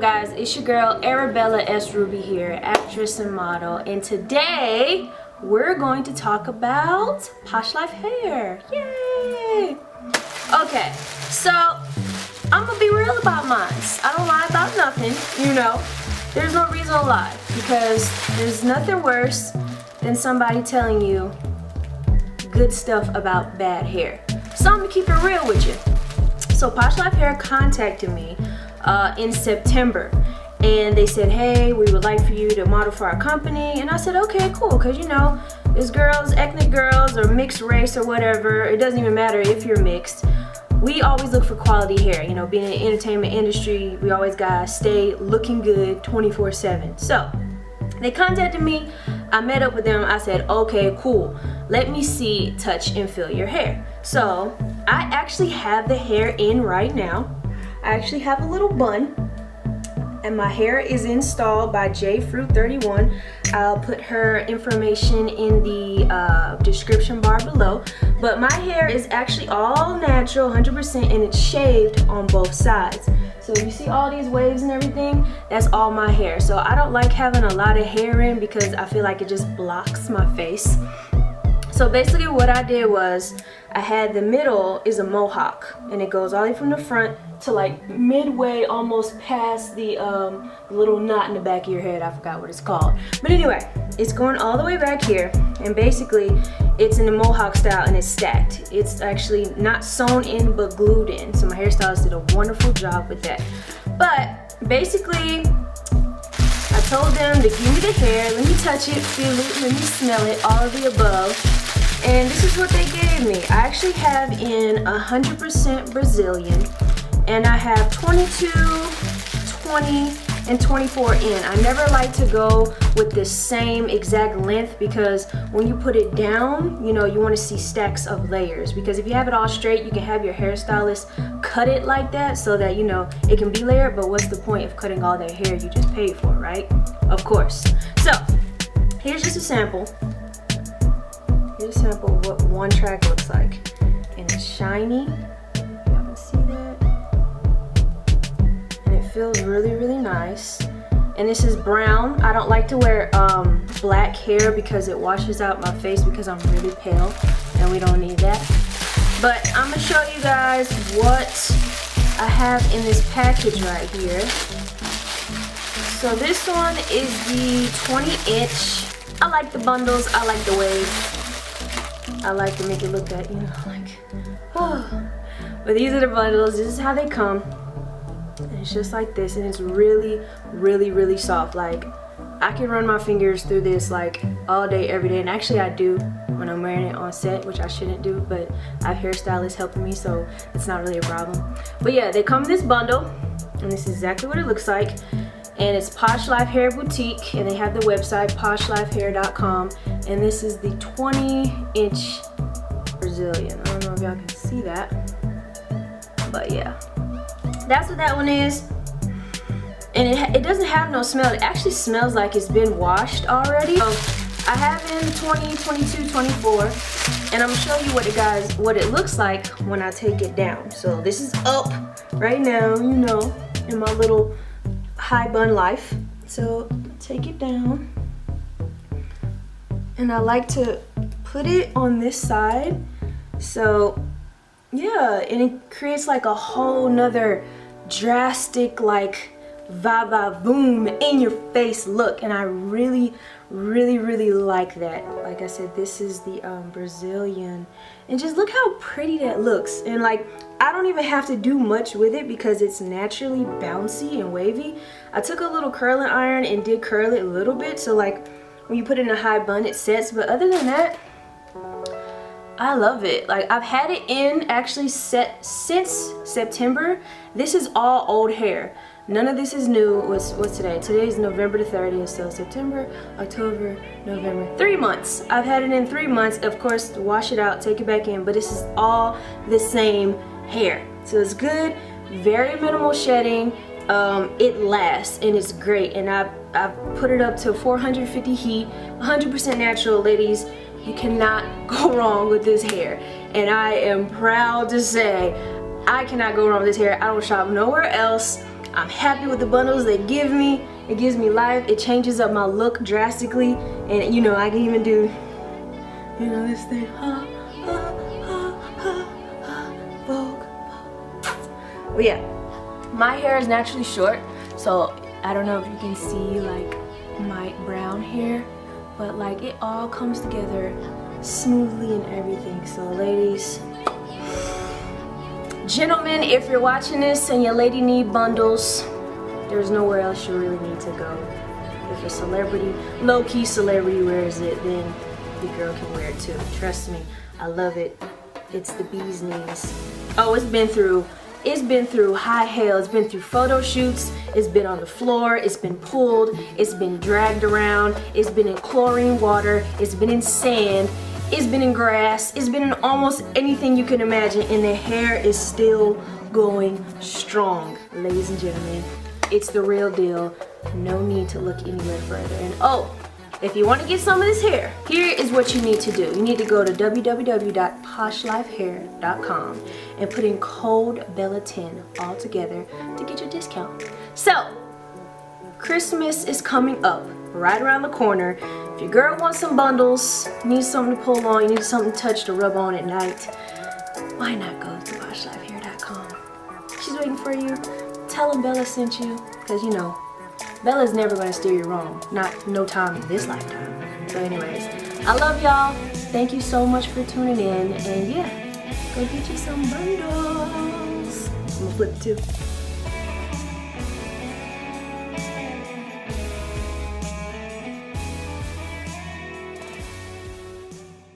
guys? It's your girl Arabella S Ruby here, actress and model, and today we're going to talk about Poshlifehair. Yay! Okay, so I'm gonna be real about mine. I don't lie about nothing, you know. There's no reason to lie because there's nothing worse than somebody telling you good stuff about bad hair. So I'm gonna keep it real with you. So Poshlifehair contacted me in September, and they said, hey, we would like for you to model for our company. And I said, okay, cool, because you know, there's girls, ethnic girls, or mixed race or whatever. It doesn't even matter if you're mixed. We always look for quality hair. You know, being in the entertainment industry, we always gotta stay looking good 24/7. So they contacted me. I met up with them. I said, okay, cool. Let me see, touch, and feel your hair. So I actually have the hair in right now. I actually have a little bun, and my hair is installed by JFruit31. I'll put her information in the description bar below. But my hair is actually all natural, 100%, and it's shaved on both sides. So you see all these waves and everything, that's all my hair. So I don't like having a lot of hair in because I feel like it just blocks my face. So basically what I did was, I had the middle is a mohawk, and it goes all the way from the front to like midway, almost past the little knot in the back of your head. I forgot what it's called. But anyway, it's going all the way back here, and basically it's in the mohawk style and it's stacked. It's actually not sewn in but glued in. So my hairstylist did a wonderful job with that. But basically, I told them to give me the hair, let me touch it, feel it, let me smell it, all of the above. And this is what they gave me. I actually have in 100% Brazilian, and I have 22, 20, and 24 in. I never like to go with the same exact length because when you put it down, you know, you want to see stacks of layers. Because if you have it all straight, you can have your hairstylist cut it like that so that, you know, it can be layered. But what's the point of cutting all that hair you just paid for, right? Of course. So here's just a sample. Here's a sample of what one track looks like. And it's shiny. Y'all can see that. And it feels really, really nice. And this is brown. I don't like to wear black hair because it washes out my face because I'm really pale. And we don't need that. But I'm going to show you guys what I have in this package right here. So this one is the 20-inch. I like the bundles. I like the wave. I like to make it look that, you know, like, oh. But these are the bundles. This is how they come. And it's just like this, and it's really, really, really soft. Like, I can run my fingers through this like all day, every day. And actually I do when I'm wearing it on set, which I shouldn't do, but I have hairstylists helping me, so it's not really a problem. But yeah, they come in this bundle, and this is exactly what it looks like. And it's Poshlifehair and they have the website PoshLifehair.com, and this is the 20-inch Brazilian. I don't know if y'all can see that, but yeah, that's what that one is. And it doesn't have no smell. It actually smells like it's been washed already. So I have in 20, 22, 24, and I'm gonna show you what it looks like when I take it down. So this is up right now, you know, in my little high bun life. So take it down, and I like to put it on this side. So yeah, and it creates like a whole nother drastic, like, va-va-voom in your face look, and I really, really, really like that. Like I said, this is the Brazilian, and just look how pretty that looks. And like, I don't even have to do much with it because it's naturally bouncy and wavy. I took a little curling iron and did curl it a little bit, so like when you put it in a high bun it sets. But other than that, I love it. Like, I've had it in actually set since September. This is all old hair. None of this is new. What's today? Today is November the 30th, so September, October, November. 3 months. I've had it in 3 months. Of course, wash it out, take it back in, but this is all the same hair. So it's good, very minimal shedding. It lasts, and it's great. And I've put it up to 450 heat, 100% natural, ladies. You cannot go wrong with this hair. And I am proud to say I cannot go wrong with this hair. I don't shop nowhere else. I'm happy with the bundles they give me. It gives me life. It changes up my look drastically. And you know, I can even do, you know, this thing. Vogue. But yeah, my hair is naturally short, so I don't know if you can see like my brown hair, but like it all comes together smoothly and everything. So ladies, gentlemen, if you're watching this and your lady need bundles, there's nowhere else you really need to go. If a celebrity, low-key celebrity wears it, then your girl can wear it too. Trust me, I love it. It's the bee's knees. Oh, it's been through high hell. It's been through photo shoots. It's been on the floor. It's been pulled. It's been dragged around. It's been in chlorine water. It's been in sand. It's been in grass. It's been in almost anything you can imagine, and the hair is still going strong. Ladies and gentlemen, it's the real deal. No need to look anywhere further. And oh, if you want to get some of this hair, here is what you need to do. You need to go to www.poshlifehair.com and put in code Bella10 all together to get your discount. So, Christmas is coming up right around the corner. If your girl wants some bundles, needs something to pull on, you need something to touch to rub on at night, why not go to PoshLifehair.com? She's waiting for you. Tell them Bella sent you, because you know, Bella's never gonna steer you wrong. Not no time in this lifetime. So anyways, I love y'all. Thank you so much for tuning in. And yeah, go get you some bundles. I'm gonna flip too.